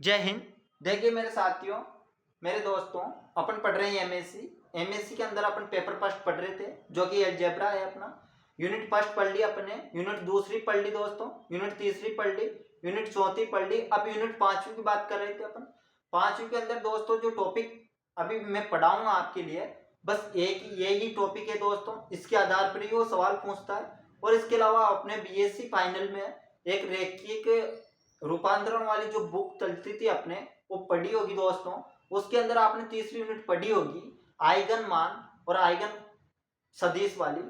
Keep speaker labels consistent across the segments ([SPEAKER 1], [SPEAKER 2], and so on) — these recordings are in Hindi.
[SPEAKER 1] जय हिंद। देखिए मेरे साथियों, मेरे दोस्तों, अपन पढ़ रहे हैं एमएससी के अंदर अपन पेपर फर्स्ट पढ़ रहे थे जो कि अलजेब्रा है अपना। यूनिट फर्स्ट पढ़ ली अपने, यूनिट दूसरी पढ़ ली दोस्तों, यूनिट तीसरी पढ़ ली, यूनिट चौथी पढ़ ली। अब यूनिट पांचवी की बात कर रहे थे अपन। पांचवी के अंदर दोस्तों जो टॉपिक अभी मैं पढ़ाऊंगा आपके लिए, बस एक यही टॉपिक है दोस्तों। इसके आधार पर ही वो सवाल पूछता है। और इसके अलावा अपने बीएससी फाइनल में एक रैखिक रूपांतरण वाली जो बुक चलती थी अपने, वो पढ़ी होगी दोस्तों। उसके अंदर आपने तीसरी यूनिट पढ़ी होगी, आइगन मान और आइगन सदिश वाली,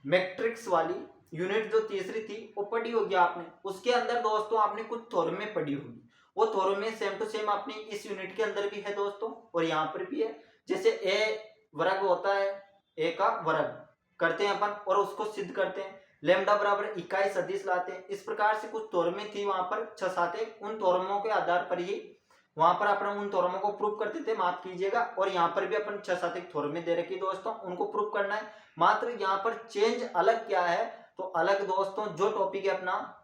[SPEAKER 1] मैट्रिक्स वाली यूनिट जो तीसरी थी वो पढ़ी होगी आपने। उसके अंदर दोस्तों आपने कुछ थ्योरमें पढ़ी होगी। वो थ्योरमें सेम टू सेम अपनी इस यूनिट के अंदर भी है दोस्तों, और यहाँ पर भी है। जैसे ए वर्ग होता है, ए का वर्ग करते हैं अपन और उसको सिद्ध करते हैं। लेमडा बराबर इकाई सदिश लाते हैं। इस प्रकार से कुछ थ्योरमें थी वहां पर 6-7। उन थ्योरमों के आधार पर ही वहां पर अपन उन थ्योरमों को प्रूव करते थे, माफ कीजिएगा। और यहाँ पर भी अपन 6-7 थ्योरमें दे रखी दोस्तों, उनको प्रूव करना है। मात्र यहाँ पर चेंज अलग क्या है, तो अलग दोस्तों जो टॉपिक है अपना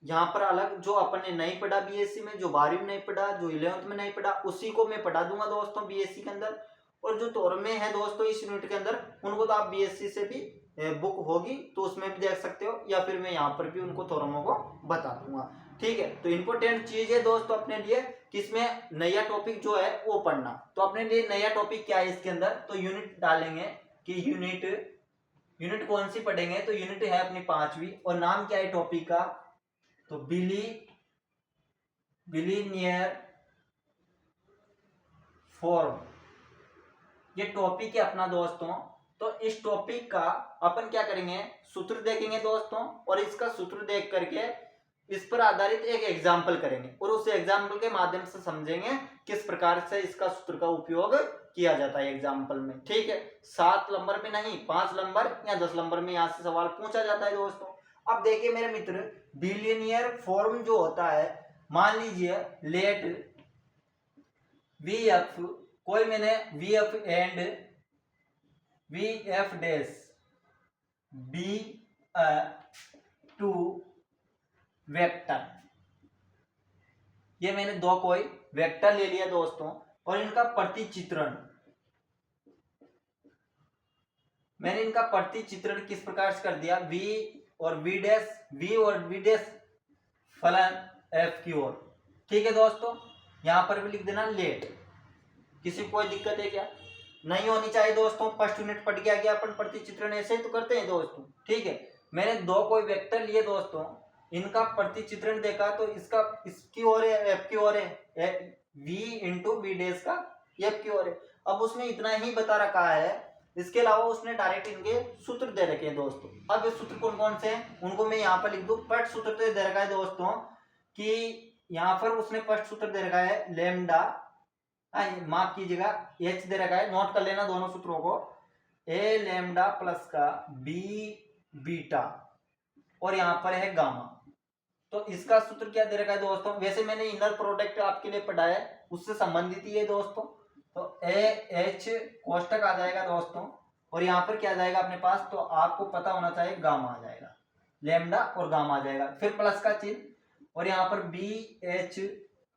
[SPEAKER 1] यहाँ पर अलग, जो अपन ने नहीं पढ़ा बीएससी में, जो 12वीं में नहीं पढ़ा, जो 11th में नहीं पढ़ा, उसी को मैं पढ़ा दूंगा दोस्तों बीएससी के अंदर। और जो थ्योरमें है दोस्तों इस यूनिट के अंदर, उनको तो आप बीएससी से भी बुक होगी तो उसमें भी देख सकते हो, या फिर मैं यहाँ पर भी उनको थ्योरमों को बता दूंगा। ठीक है, तो इंपॉर्टेंट चीज है दोस्तों अपने लिए कि इसमें नया टॉपिक जो है वो पढ़ना। तो अपने लिए नया टॉपिक क्या है इसके अंदर, तो यूनिट डालेंगे कि यूनिट कौन सी पढ़ेंगे, तो यूनिट है अपनी 5वीं। और नाम क्या है टॉपिक का, तो बिलीनियर फॉर्म, ये टॉपिक है अपना दोस्तों। तो इस टॉपिक का अपन क्या करेंगे, सूत्र देखेंगे दोस्तों, और इसका सूत्र देख करके इस पर आधारित एक एग्जाम्पल करेंगे और उस एग्जाम्पल के माध्यम से समझेंगे किस प्रकार से इसका सूत्र का उपयोग किया जाता है एग्जाम्पल में। ठीक है, 7 नंबर में नहीं, 5 नंबर या 10 नंबर में यहाँ से सवाल पूछा जाता है दोस्तों। अब देखिए मेरे मित्र, बिलियनियर फॉर्म जो होता है, मान लीजिए लेट वी एफ, कोई मैंने V F and V F dash B two vector, ये मैंने दो कोई वेक्टर ले लिया दोस्तों, और इनका प्रतिचित्रण, मैंने इनका प्रतिचित्रण किस प्रकार से कर दिया, वी और वी डैश फलन एफ की ओर। ठीक है दोस्तों, यहां पर भी लिख देना लेट। किसी को कोई दिक्कत है क्या, नहीं होनी चाहिए दोस्तों। फर्स्ट यूनिट पढ़ के आगे अपन प्रतिचित्रण ऐसे ही तो करते हैं दोस्तों। ठीक है, मैंने दो कोई वेक्टर लिए दोस्तों, इनका प्रतिचित्रण देखा तो इसका इसकी ओर है, एफ की ओर है, वी इंटू बी डैश का एफ की ओर है। अब उसने इतना ही बता रखा है, इसके अलावा उसने डायरेक्ट इनके सूत्र दे रखे हैं दोस्तों। अब ये सूत्र कौन कौन से हैं उनको मैं यहाँ पर लिख दूं। फर्स्ट सूत्र तो दे रखा है दोस्तों कि यहाँ पर उसने फर्स्ट सूत्र दे रखा है लेमडा, माफ कीजिएगा एच दे रखा है, नोट कर लेना दोनों सूत्रों को, ए लेमडा प्लस का बी बीटा और यहाँ पर है गामा। तो इसका सूत्र क्या दे रखा है दोस्तों, वैसे मैंने इनर प्रोडक्ट आपके लिए पढ़ाया है, उससे संबंधित ही है दोस्तों। तो ए एच कोष्टक आ जाएगा दोस्तों, और यहाँ पर क्या आ जाएगा अपने पास, तो आपको पता होना चाहिए गामा आ जाएगा, लेमडा और गामा आ जाएगा, फिर प्लस का चिन्ह, और यहाँ पर बी एच,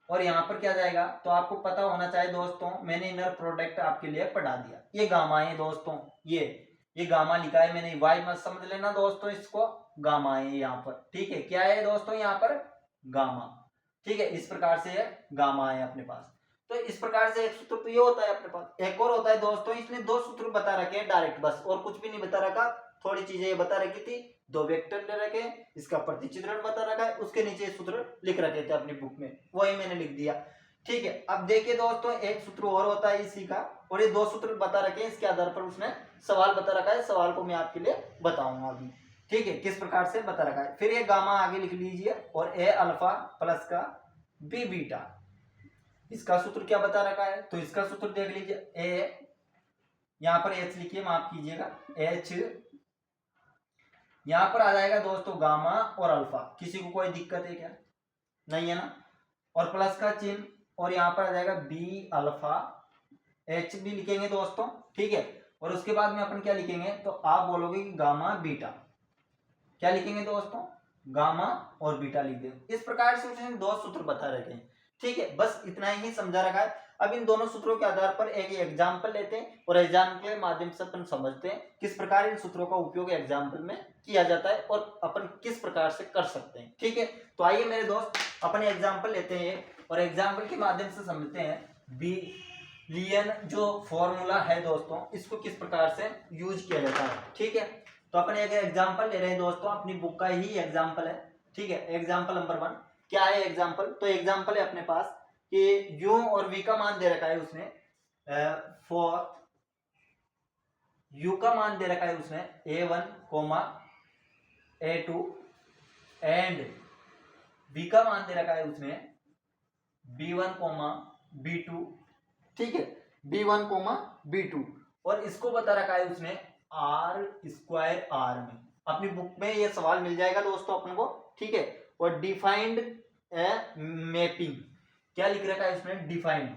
[SPEAKER 1] और यहाँ पर क्या जाएगा, तो आपको पता होना चाहिए दोस्तों, मैंने इनर प्रोडक्ट आपके लिए पढ़ा दिया। ये गामा है दोस्तों, ये गामा लिखा है मैंने, वाई मत समझ लेना दोस्तों, इसको गामा है यहाँ पर। ठीक है, क्या है दोस्तों यहाँ पर, गामा। ठीक है, इस प्रकार से गामा है अपने पास। तो इस प्रकार से एक सूत्र तो ये होता है अपने पास। एक और होता है दोस्तों, इसने दो सूत्र बता रखे हैं डायरेक्ट, बस और कुछ भी नहीं बता रखा। थोड़ी चीजें ये बता रखी थी, दो वेक्टर ले रखे, इसका प्रतिचित्रण बता रखा है, उसके नीचे सूत्र लिख रखे थे अपनी बुक में, वही मैंने लिख दिया। ठीक है, अब देखिए दोस्तों, एक सूत्र और होता है इसी का, और ये दो सूत्र बता रखे हैं, इसके आधार पर उसने सवाल बता रखा है। सवाल को मैं आपके लिए बताऊंगा अभी। ठीक है, किस प्रकार से बता रखा है। फिर ये गामा आगे लिख लीजिए, और ए अल्फा प्लस का बी बीटा, इसका सूत्र क्या बता रखा है, तो इसका सूत्र देख लीजिए, ए यहां पर एच लिखिए, माफ कीजिएगा एच, यहां पर आ जाएगा दोस्तों गामा और अल्फा। किसी को कोई दिक्कत है क्या, नहीं है ना, और प्लस का चिन्ह, और यहां पर आ जाएगा बी अल्फा, एच भी लिखेंगे दोस्तों। ठीक है, और उसके बाद में अपन क्या लिखेंगे, तो आप बोलोगे कि गामा बीटा, क्या लिखेंगे दोस्तों, गामा और बीटा लिख देंगे। इस प्रकार से उसने दो सूत्र बता रखे हैं। ठीक है, बस इतना ही समझा रखा है। अब इन दोनों सूत्रों के आधार पर एक एग्जाम्पल लेते हैं और एग्जाम्पल के माध्यम से अपन समझते हैं किस प्रकार इन सूत्रों का उपयोग एग्जाम्पल में किया जाता है और अपन किस प्रकार से कर सकते हैं। ठीक है, तो आइए मेरे दोस्त अपन एग्जाम्पल लेते हैं और एग्जाम्पल के माध्यम से समझते हैं बिलियन जो फॉर्मूला है दोस्तों, इसको किस प्रकार से यूज किया जाता है। ठीक है, तो अपन एक एग्जाम्पल ले रहे हैं दोस्तों, अपनी बुक का ही एग्जाम्पल है। ठीक है, एग्जाम्पल नंबर 1 क्या है एग्जाम्पल, तो एग्जाम्पल है अपने पास कि u और v का मान दे रखा है उसने, फॉर u का मान दे रखा है उसने a1, a2 एंड v का मान दे रखा है उसने b1, b2। ठीक है, b1, b2 और इसको बता रखा है उसने r² r में। अपनी बुक में ये सवाल मिल जाएगा दोस्तों अपन को। ठीक है, और डिफाइंड मैपिंग क्या लिख रखा है उसने, डिफाइंड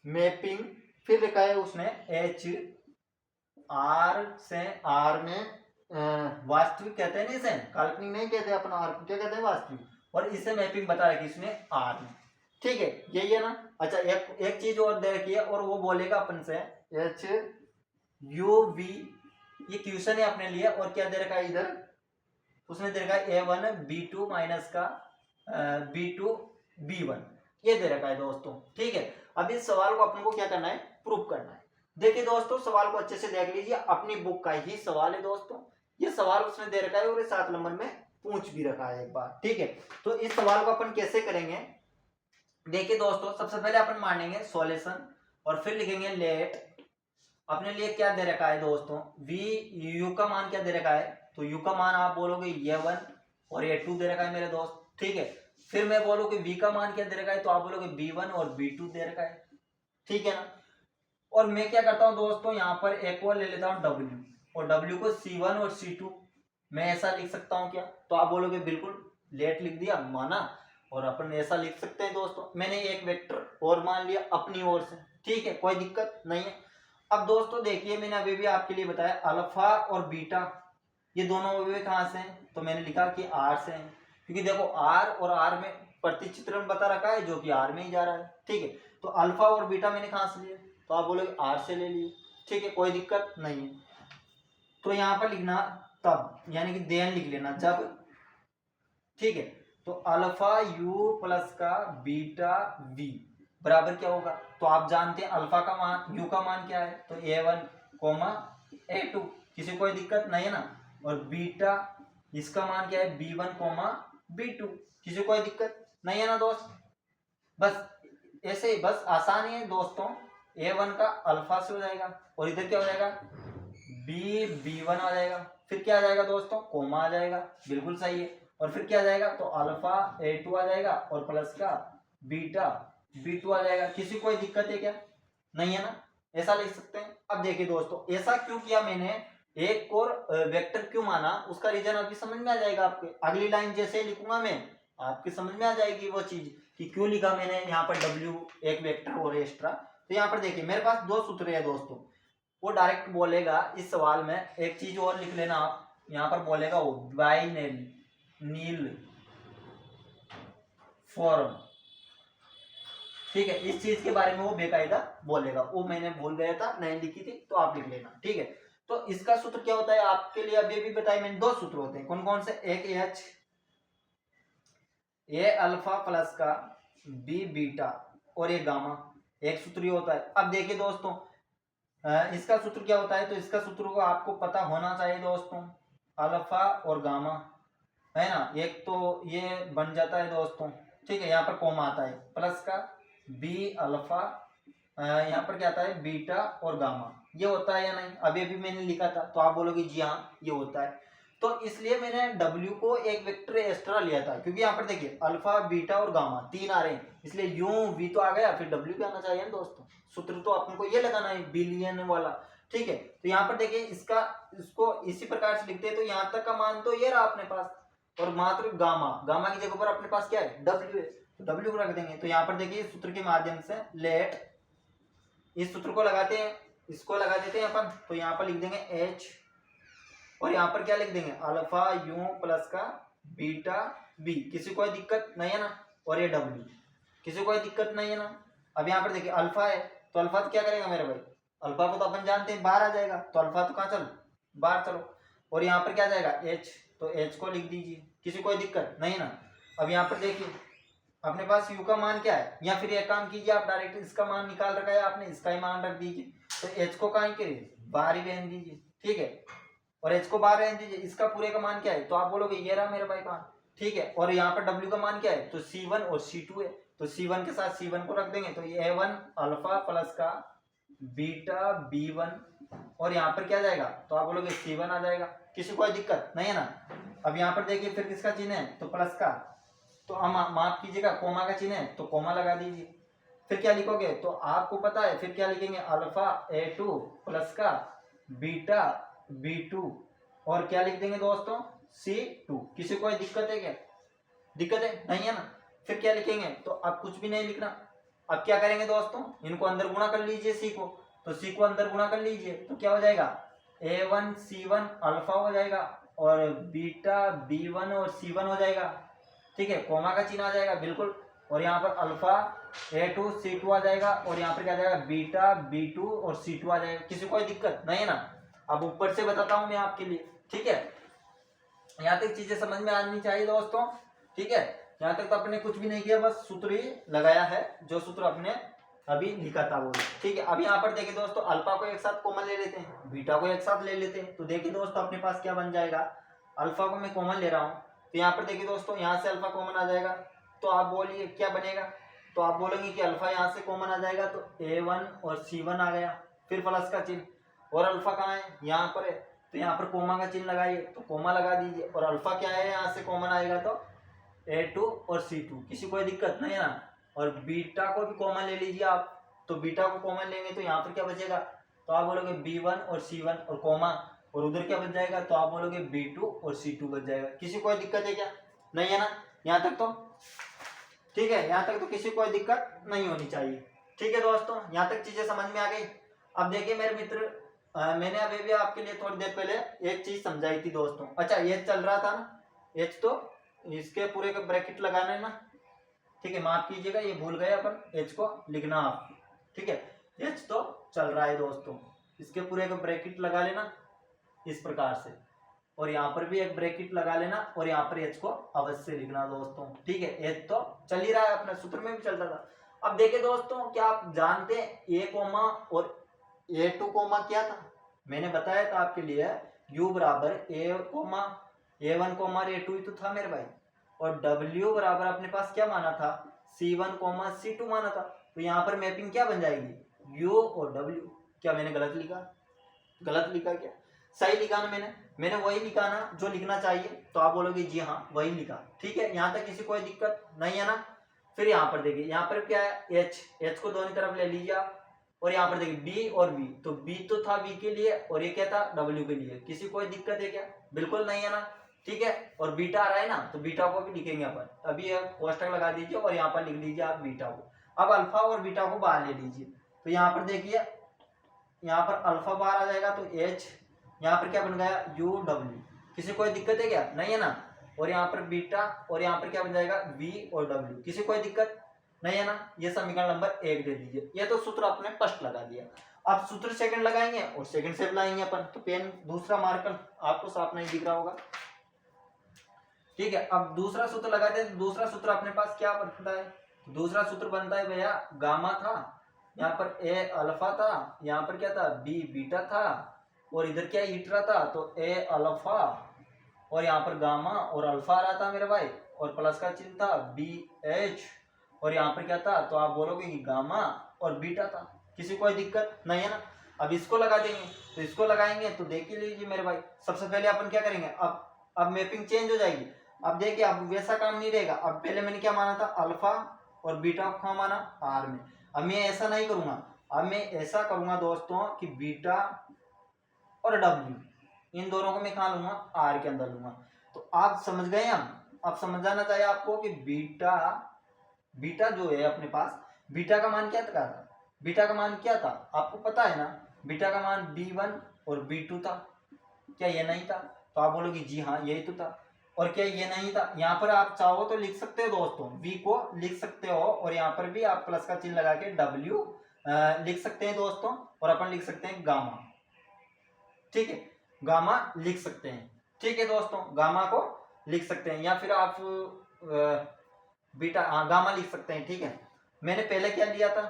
[SPEAKER 1] मैपिंग फिर लिखा है उसने h r से r में वास्तविक कहते हैं, नहीं इसे काल्पनिक नहीं कहते अपन, r को क्या कहते हैं, वास्तविक, और इसे मैपिंग बता रखी इसने r में। ठीक है, यही है ना। अच्छा, एक चीज और दे रखी है और वो बोलेगा अपन से h u v, ये क्वेश्चन है अपने लिए, और क्या दे रखा है इधर उसने दे रखा है a1 b2 माइनस का b2 b1, ये दे रखा है दोस्तों। ठीक है, अब इस सवाल को अपन को क्या करना है, प्रूफ करना है। देखिए दोस्तों, सवाल को अच्छे से देख लीजिए, अपनी बुक का ही सवाल है दोस्तों, ये सवाल उसने दे रखा है और 7 नंबर में पूछ भी रखा है एक बार। ठीक है, तो इस सवाल को अपन कैसे करेंगे, देखिए दोस्तों, सबसे पहले अपन मानेंगे सॉल्यूशन और फिर लिखेंगे लेट। अपने लिए क्या दे रखा है दोस्तों, v u का मान क्या दे रखा है, तो u का मान आप बोलोगे a1 और a2 दे रखा है मेरे दोस्त। ठीक है, फिर मैं बोलूँ v का मान क्या दे रखा है, तो आप बोलोगे b1 और b2 दे रखा है। ठीक है ना, और मैं क्या करता हूँ दोस्तों, यहाँ पर एक और ले लेता हूँ w, और w को c1 और c2 मैं ऐसा लिख सकता हूँ क्या, तो आप बोलोगे बिल्कुल, लेट लिख दिया, माना, और अपन ऐसा लिख सकते हैं दोस्तों। मैंने एक वेक्टर और मान लिया अपनी ओर से। ठीक है, कोई दिक्कत नहीं है। अब दोस्तों देखिए, मैंने अभी भी आपके लिए बताया अल्फा और बीटा ये दोनों अवयव कहाँ से हैं, तो मैंने लिखा कि r से हैं, क्योंकि देखो r और r में प्रतिचित्रण बता रखा है जो कि r में ही जा रहा है। ठीक है, तो अल्फा और बीटा मैंने कहाँ से लिया, तो आप बोलोगे r से ले लिए। ठीक है, कोई दिक्कत नहीं है। तो यहाँ पर लिखना तब, यानी कि देन लिख लेना जब। ठीक है, तो अल्फा u प्लस का बीटा v बराबर क्या होगा, तो आप जानते हैं अल्फा का मान, u का मान क्या है, तो a1, a2, किसी कोई दिक्कत नहीं है ना, और बीटा इसका मान क्या है, b1, b2, किसी कोई दिक्कत नहीं है ना दोस्त। बस ऐसे ही, बस आसानी है दोस्तों, a1 का अल्फा से हो जाएगा और इधर क्या हो जाएगा, b1 आ जाएगा, फिर क्या आ जाएगा दोस्तों, कोमा आ जाएगा, बिल्कुल सही है, और फिर क्या आ जाएगा, तो अल्फा a2 आ जाएगा और प्लस का बीटा b2 आ जाएगा। किसी कोई दिक्कत है क्या, नहीं है ना, ऐसा लिख सकते हैं। अब देखिए दोस्तों, ऐसा क्यों किया मैंने, एक और वेक्टर क्यों माना, उसका रीजन अभी समझ में आ जाएगा आपके, अगली लाइन जैसे लिखूंगा मैं आपके समझ में आ जाएगी वो चीज कि क्यों लिखा मैंने यहाँ पर w एक वेक्टर और एक्स्ट्रा। तो यहाँ पर देखिए मेरे पास दो सूत्र है दोस्तों, वो डायरेक्ट बोलेगा इस सवाल में, एक चीज और लिख लेना आप, यहाँ पर बोलेगा वो बाइनरी फॉर्म। ठीक है, इस चीज के बारे में वो बेकायदा बोलेगा, वो मैंने भूल गया था, नहीं लिखी थी, तो आप लिख लेना। ठीक है, तो इसका सूत्र क्या होता है आपके लिए अभी भी बताया मैंने, दो सूत्र होते हैं, कौन कौन से, एक h ए अल्फा प्लस का बी बीटा और ये गामा, एक सूत्र होता है। अब देखिए दोस्तों, इसका सूत्र क्या होता है, तो इसका सूत्र को आपको पता होना चाहिए दोस्तों, अल्फा और गामा है ना, एक तो ये बन जाता है दोस्तों। ठीक है, यहाँ पर कोमा आता है, प्लस का बी अल्फा, यहाँ पर क्या आता है, बीटा और गामा, ये होता है या नहीं, अभी अभी मैंने लिखा था, तो आप बोलोगे जी हाँ ये होता है। तो इसलिए मैंने w को एक वेक्टर एक्स्ट्रा लिया था, क्योंकि यहाँ पर देखिए अल्फा बीटा और गामा तीन आ रहे हैं, इसलिए यू v तो आ गया, फिर w भी आना चाहिए दोस्तों। सूत्र तो अपन को ये लगाना है बिलियन वाला। ठीक है, तो यहाँ पर देखिए इसको इसी प्रकार से लिखते हैं, तो यहाँ तक का मान तो ये रहा अपने पास, और मात्र गामा की जगह पर अपने पास क्या है, w है, तो w को रख देंगे। तो यहाँ पर देखिए सूत्र के माध्यम से लेट, इस सूत्र को लगाते हैं इसको लगा देते हैं अपन, तो यहाँ पर लिख देंगे एच और यहाँ पर क्या लिख देंगे अल्फा यू प्लस का बीटा बी। किसी को कोई दिक्कत नहीं है ना। और ये डब्ल्यू, किसी को कोई दिक्कत नहीं है ना। अब यहाँ पर देखिए अल्फा है तो अल्फा तो क्या करेगा मेरे भाई, अल्फा को तो अपन जानते हैं बाहर आ जाएगा, तो अल्फा तो कहाँ चल बाहर चलो। और यहाँ पर क्या जाएगा एच, तो एच को लिख दीजिए, किसी को कोई दिक्कत नहीं ना। अब यहाँ पर देखिए अपने पास u का मान क्या है, या फिर एक काम कीजिए आप डायरेक्ट इसका मान निकाल रखा है आपने, इसका ही मान रख दीजिए। तो h को कहीं करिए बाहर ही रहने दीजिए, ठीक है। और h को बाहर रहने दीजिए, इसका पूरे का मान क्या है, तो आप बोलोगे ये रहा मेरे भाई मान, ठीक है। और यहाँ पर w का मान क्या है, तो c1 और c2 है, तो c1 के साथ c1 को रख देंगे, तो ये a1 अल्फा प्लस का बीटा b1 और यहाँ पर क्या जाएगा, तो आप बोलोगे c1 आ जाएगा। किसी को कोई दिक्कत नहीं है ना। अब यहाँ पर देखिए फिर किसका चिन्ह है, तो प्लस का, तो हम माफ कीजिएगा कोमा का चिन्ह है, तो कोमा लगा दीजिए। फिर क्या लिखोगे, तो आपको पता है फिर क्या लिखेंगे अल्फा a2 प्लस का बीटा b2 और क्या लिख देंगे दोस्तों c2। किसी को कोई दिक्कत है क्या, दिक्कत है नहीं है ना। फिर क्या लिखेंगे, तो अब कुछ भी नहीं लिखना। अब क्या करेंगे दोस्तों, इनको अंदर गुणा कर लीजिए c को, तो c को अंदर गुणा कर लीजिए, तो क्या हो जाएगा a1 c1 अल्फा हो जाएगा और बीटा b1 और c1 हो जाएगा, ठीक है। कोमा का चिन्ह आ जाएगा बिल्कुल, और यहाँ पर अल्फा a2 c2 आ जाएगा और यहाँ पर क्या आ जाएगा बीटा b2 और c2 आ जाएगा। किसी को कोई दिक्कत नहीं है ना। अब ऊपर से बताता हूँ मैं आपके लिए, ठीक है। यहाँ तक चीजें समझ में आनी चाहिए दोस्तों, ठीक है। यहाँ तक तो अपने कुछ भी नहीं किया, बस सूत्र ही लगाया है, जो सूत्र अपने अभी लिखा था वो, ठीक है। अब यहाँ पर देखिए दोस्तों अल्फा को एक साथ कॉमन ले लेते हैं, बीटा को एक साथ ले लेते हैं, तो देखिए दोस्तों अपने पास क्या बन जाएगा, अल्फा को मैं कॉमन ले रहा हूँ, तो यहाँ पर देखिए दोस्तों यहाँ से अल्फा कॉमन आ जाएगा, तो आप बोलिए क्या बनेगा, तो आप बोलेंगे कि अल्फा यहाँ से कॉमन आ जाएगा, तो a1 और c1 आ गया, फिर प्लस का चिन्ह, और अल्फा कहाँ है यहाँ पर है, तो यहाँ पर कोमा का चिन्ह लगाइए, तो कोमा लगा दीजिए, और अल्फा क्या है यहाँ से कॉमन आएगा, तो a2 और c2। किसी कोई दिक्कत नहीं है ना। और बीटा को भी कॉमन ले लीजिए आप, तो बीटा को कॉमन लेंगे तो यहाँ पर क्या बचेगा, तो आप बोलोगे b1 और c1 और कॉमा, और उधर क्या बच जाएगा, तो आप बोलोगे b2 और c2 बच जाएगा। किसी कोई दिक्कत है क्या, नहीं है ना। यहाँ तक तो ठीक है, यहाँ तक तो किसी कोई दिक्कत नहीं होनी चाहिए, ठीक है दोस्तों। यहाँ तक चीजें समझ में आ गई। अब देखिए मेरे मित्र, मैंने अभी भी आपके लिए थोड़ी देर पहले एक चीज समझाई थी दोस्तों। अच्छा ये चल रहा था ना, एच तो इसके पूरे का ब्रैकेट लगाना है ना, ठीक है। माफ कीजिएगा ये भूल गए अपन, एच को लिखना आप, ठीक है। एच तो चल रहा है दोस्तों, इसके पूरे का ब्रैकेट लगा लेना इस प्रकार से, और यहाँ पर भी एक ब्रैकेट लगा लेना, और यहाँ पर एच को अवश्य लिखना दोस्तों, ठीक है। एच तो चल ही रहा है, अपने सूत्र में भी चलता था। अब देखिए दोस्तों, क्या आप जानते हैं ए कोमा और a2 कोमा क्या था, मैंने बताया था आपके लिए, u बराबर a coma a1 coma a2 ही तो था मेरे भाई, और w बराबर अपने पास क्या माना था, c1 कोमा c2 माना था। तो यहाँ पर मैपिंग क्या बन जाएगी, u और w। क्या मैंने गलत लिखा, गलत लिखा क्या, सही लिखा ना मैंने वही लिखा ना जो लिखना चाहिए, तो आप बोलोगे जी हाँ वही लिखा, ठीक है। यहाँ तक किसी कोई दिक्कत नहीं है ना। फिर यहाँ पर देखिए, यहाँ पर क्या है h को दोनों तरफ ले लीजिए आप, और यहाँ पर देखिए b और v, तो b तो था v के लिए और ये क्या था w के लिए। किसी कोई दिक्कत है क्या, बिल्कुल नहीं है ना, ठीक है। और बीटा आ रहा है ना, तो बीटा को भी लिखेंगे अपन, अभी कोष्टक लगा दीजिए और यहाँ पर लिख लीजिए आप बीटा को। अब अल्फा और बीटा को बाहर ले लीजिए, तो यहाँ पर देखिए यहाँ पर अल्फा बाहर आ जाएगा, तो h, यहाँ पर क्या बन गया u w। किसी कोई दिक्कत है क्या, नहीं है ना। और यहाँ पर बीटा, और यहाँ पर क्या बन जाएगा v और w। किसी कोई दिक्कत नहीं है ना। ये समीकरण नंबर 1 दे दीजिए। ये तो सूत्र आपने फर्स्ट लगा दिया, अब सूत्र सेकंड लगाएंगे और सेकंड से लाएंगे अपन। तो पेन दूसरा मार्कर आपको साफ नहीं दिख रहा होगा, ठीक है। अब दूसरा सूत्र लगाते हैं। दूसरा सूत्र अपने पास क्या बनता है, दूसरा सूत्र बनता है भैया गामा था, यहाँ पर ए अल्फा था, यहाँ पर क्या था बी बीटा था, और इधर क्या हीटरा था, तो ए अल्फा, और यहाँ पर गामा और अल्फा आ रहा था मेरे भाई, और प्लस का चिन्ह था बी एच, और यहाँ पर क्या था, तो आप बोलोगे कि गामा और बीटा था। किसी कोई दिक्कत नहीं है ना। अब इसको लगा देंगे, तो इसको लगाएंगे, तो देख लीजिए मेरे भाई, सबसे पहले अपन क्या करेंगे, अब मैपिंग चेंज हो जाएगी। अब देखिए अब वैसा काम नहीं रहेगा। अब पहले मैंने क्या माना था, अल्फा और बीटा को माना आर में। अब मैं ऐसा नहीं करूंगा, अब मैं ऐसा करूंगा दोस्तों कि बीटा और डब्ल्यू इन दोनों को मैं कहाँ लूंगा, आर के अंदर लूंगा। तो आप समझ गए हम। अब समझाना चाहिए आपको कि बीटा जो है अपने पास, बीटा का मान क्या था, बीटा का मान क्या था आपको पता है ना, बीटा का मान B1 और B2 था, क्या ये नहीं था? तो आप बोलोगे जी हाँ यही तो था। और क्या ये नहीं था? यहाँ पर आप चाहो तो लिख सकते हो दोस्तों, V को लिख सकते हो और यहाँ पर भी आप प्लस का चिन्ह लगा के W लिख सकते हैं दोस्तों, और अपन लिख सकते हैं गामा। ठीक है, गामा लिख सकते हैं। ठीक है दोस्तों, गामा को लिख सकते हैं, या फिर आप बीटा गामा लिख सकते हैं। ठीक है, मैंने पहले क्या लिया था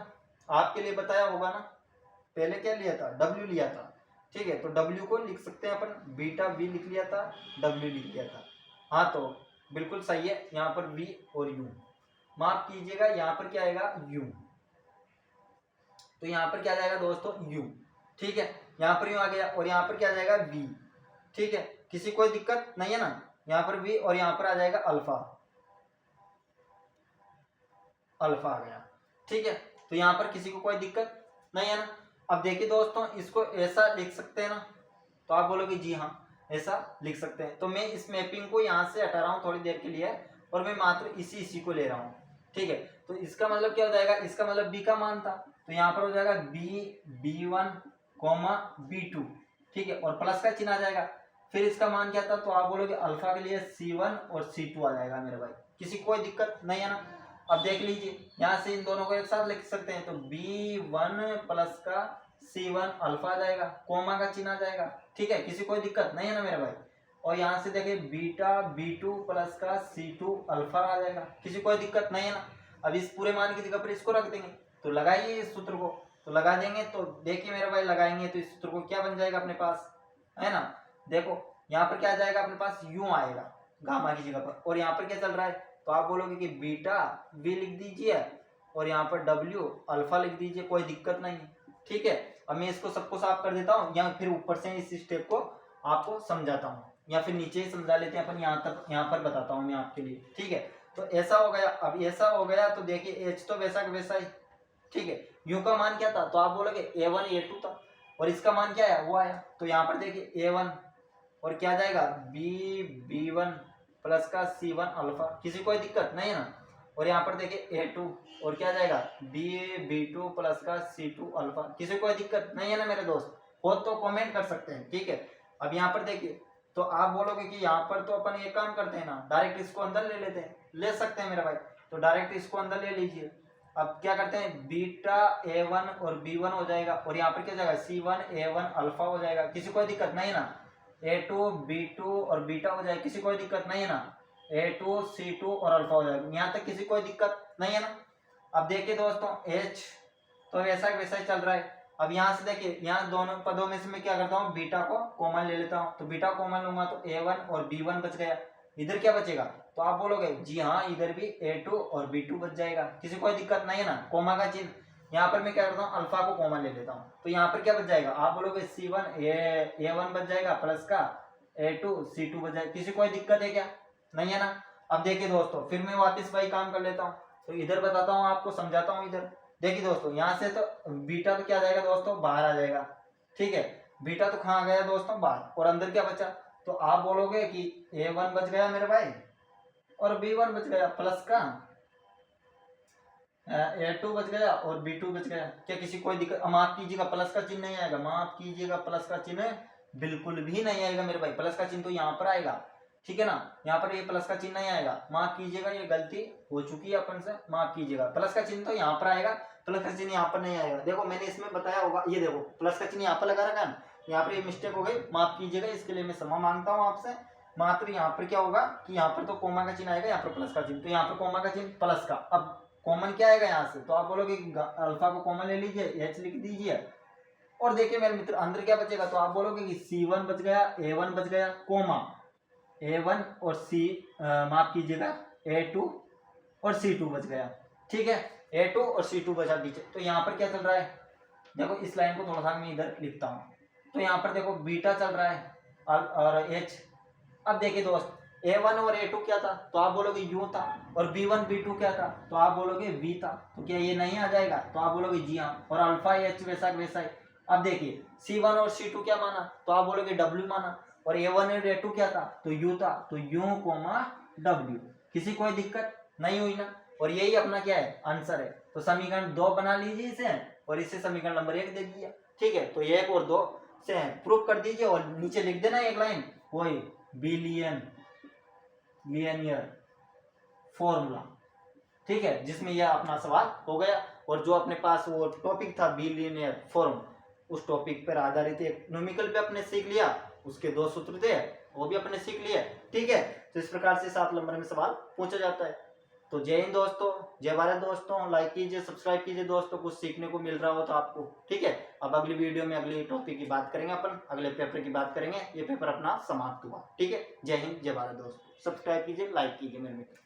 [SPEAKER 1] आपके लिए बताया होगा ना, पहले क्या लिया था? W लिया था। ठीक है, तो W को लिख सकते हैं अपन, बीटा V लिख लिया था, W लिख लिया था। हाँ तो बिल्कुल सही है, यहाँ पर V और U, माफ कीजिएगा यहाँ पर क्या आएगा? U। तो यहाँ पर क्या जाएगा दोस्तों? U। ठीक है, यहाँ पर U आ गया और यहाँ पर क्या आ जाएगा? V। ठीक है, किसी कोई दिक्कत नहीं है ना? यहाँ पर V और यहाँ पर आ जाएगा अल्फा, अल्फा आ गया। ठीक है, तो यहाँ पर किसी को कोई दिक्कत नहीं है ना? अब देखिए दोस्तों, इसको ऐसा लिख सकते हैं ना? तो आप बोलोगे जी हाँ ऐसा लिख सकते हैं। तो मैं इस मैपिंग को यहाँ से हटा रहा हूँ थोड़ी देर के लिए, और मैं मात्र इसी को ले रहा हूँ। ठीक है, तो इसका मतलब क्या हो जाएगा? इसका मतलब B का मान था, तो यहाँ पर हो जाएगा B1, B2। ठीक है, और प्लस का चिन्ह आ जाएगा। फिर इसका मान क्या था? तो आप बोलोगे अल्फा के लिए C1 और C2 आ जाएगा मेरे भाई। किसी को कोई दिक्कत नहीं है ना? अब देख लीजिए, यहाँ से इन दोनों को एक साथ लिख सकते हैं, तो B1 प्लस का C1 अल्फा आ जाएगा, कोमा का चिन्ह आ जाएगा। ठीक है, किसी कोई दिक्कत नहीं है ना मेरे भाई? और यहाँ से देखिए बीटा B2 प्लस का C2 अल्फा आ जाएगा, किसी कोई दिक्कत नहीं है ना? अब इस पूरे मान की जगह पर इसको रख देंगे, तो लगाइए इस सूत्र को, तो लगा देंगे। तो देखिए मेरे भाई, लगाएंगे तो इस सूत्र को क्या बन जाएगा अपने पास, है ना? देखो यहाँ पर क्या आ जाएगा अपने पास? U आएगा गामा की जगह पर, और यहाँ पर क्या चल रहा है? तो आप बोलोगे कि बीटा V लिख दीजिए और यहाँ पर W अल्फा लिख दीजिए, कोई दिक्कत नहीं है। ठीक है, अब मैं इसको सबको साफ कर देता हूँ, या फिर ऊपर से इस स्टेप को आपको समझाता हूँ, या फिर नीचे ही समझा लेते हैं अपन, यहाँ तक यहाँ पर बताता हूँ मैं आपके लिए। ठीक है, तो ऐसा हो गया। अब ऐसा हो गया तो देखिए H तो वैसा का वैसा ही। ठीक है, U का मान क्या था? तो आप बोलोगे A1 A2 था, और इसका मान क्या है? वो आया। तो यहाँ पर देखिए A1 और क्या जाएगा? B1 प्लस का C1 अल्फा, किसी कोई दिक्कत नहीं है ना? और यहाँ पर देखिए A2 और क्या जाएगा? B2 प्लस का C2 अल्फा, किसी कोई दिक्कत नहीं है ना मेरे दोस्त? हो तो कमेंट कर सकते हैं। ठीक है, अब यहाँ पर देखिए, तो आप बोलोगे कि यहाँ पर तो अपन एक काम करते हैं ना, डायरेक्ट इसको अंदर ले लेते हैं, ले सकते हैं मेरे भाई, तो डायरेक्ट इसको अंदर ले लीजिए। अब क्या करते हैं? बीटा A1 और B1 हो जाएगा, और यहाँ पर क्या जाएगा? C1 A1 अल्फा हो जाएगा, किसी कोई दिक्कत नहीं है ना? A2 B2 और बीटा हो जाएगा, किसी कोई दिक्कत नहीं है ना? A2 C2 और अल्फा हो जाएगा, यहाँ तक किसी कोई दिक्कत नहीं है ना? अब देखिए दोस्तों, H तो वैसा वैसा ही चल रहा है। अब यहाँ से देखिए, यहाँ दोनों पदों में से मैं क्या करता हूँ? बीटा को कॉमन ले लेता हूँ, तो बीटा कॉमन लूंगा तो A1 और B1 बच गया। इधर क्या बचेगा? तो आप बोलोगे जी हाँ, इधर भी A2 और B2 बच जाएगा, किसी कोई दिक्कत नहीं है ना? कोमा का चिन्ह यहाँ पर मैं क्या करता हूँ? अल्फा को कॉमन ले लेता हूँ, तो यहाँ पर क्या बच जाएगा? आप बोलोगे C1 A1 बच जाएगा, प्लस का A2 C2 बच जाएगा, किसी कोई दिक्कत है क्या? नहीं है ना? अब देखिए दोस्तों, फिर मैं वापस वही काम कर लेता हूँ, तो इधर बताता हूँ आपको, समझाता हूँ इधर। देखिए दोस्तों, यहाँ से तो बीटा तो क्या जाएगा दोस्तों? बाहर आ जाएगा। ठीक है, बीटा तो कहाँ गया दोस्तों? बाहर, और अंदर क्या बचा? तो आप बोलोगे कि A1 बच गया मेरे भाई, और B1 बच गया, प्लस का A2 बच गया और B2 बच गया, क्या किसी कोई दिक्कत? माफ कीजिएगा, प्लस का चिन्ह नहीं आएगा, माफ कीजिएगा, प्लस का चिन्ह बिल्कुल भी नहीं आएगा मेरे भाई, प्लस का चिन्ह तो यहाँ पर आएगा। ठीक है ना? यहाँ पर ये प्लस का चिन्ह नहीं आएगा, माफ कीजिएगा, ये गलती हो चुकी है अपन से, माफ कीजिएगा। प्लस का चिन्ह तो यहाँ पर आएगा, प्लस का चिन्ह यहाँ पर नहीं आएगा। देखो मैंने इसमें बताया होगा, ये देखो प्लस का चिन्ह यहाँ पर लगा रखा है, यहाँ पर ये मिस्टेक हो गई, माफ कीजिएगा, इसके लिए मैं क्षमा मांगता हूँ आपसे। मात्र यहाँ पर क्या होगा कि यहाँ पर तो कोमा का चिन्ह आएगा, यहाँ पर प्लस का चिन्ह, तो यहाँ पर कोमा का चिन्ह प्लस का। अब कॉमन क्या आएगा यहाँ से? तो आप बोलोगे अल्फा को कॉमन ले लीजिए, H लिख दीजिए, और देखिए मेरे मित्र अंदर क्या बचेगा? तो आप बोलोगे कि C1 बच गया, A1 बच गया, कोमा A1 और माफ कीजिएगा A2 और C2 बच गया। ठीक है, A2 और C2 बचा दीजिए। तो यहाँ पर क्या चल रहा है? देखो इस लाइन को थोड़ा सा मैं इधर लिखता हूँ, तो यहाँ पर देखो बीटा चल रहा है और H। अब देखिए दोस्त, A1 और A2 क्या था? तो आप बोलोगे U था, और B1 B2 क्या था? तो आप बोलोगे V था, तो क्या ये नहीं आ जाएगा? तो आप बोलोगे जी हाँ, और अल्फा H वैसा वैसा ही। अब देखिए C1 और C2 क्या माना? तो आप बोलोगे W माना, और A1 और A2 क्या था? तो U था, तो U, W, किसी कोई दिक्कत नहीं हुई ना? और यही अपना क्या है? आंसर है। तो समीकरण 2 बना लीजिए इसे, और इसे समीकरण नंबर 1 दे दीजिए। ठीक है, तो 1 और 2 से प्रूफ कर दीजिए और नीचे लिख देना एक लाइन, वही बिलियन लीनियर फॉर्मूला, ठीक है, जिसमें यह अपना सवाल हो गया। और जो अपने पास वो टॉपिक था बिलियनियर फॉर्म, उस टॉपिक पर आधारित एक न्यूमेरिकल पे अपने सीख लिया, उसके 2 सूत्र थे वो भी अपने सीख लिए, ठीक है। तो इस प्रकार से 7 नंबर में सवाल पूछा जाता है। तो जय हिंद दोस्तों, जय भारत दोस्तों, लाइक कीजिए, सब्सक्राइब कीजिए दोस्तों, कुछ सीखने को मिल रहा हो तो आपको, ठीक है। अब अगली वीडियो में अगले टॉपिक की बात करेंगे, अपन अगले पेपर की बात करेंगे। ये पेपर अपना समाप्त हुआ, ठीक है। जय हिंद, जय भारत दोस्तों, सब्सक्राइब कीजिए, लाइक कीजिए मेरे मित्र।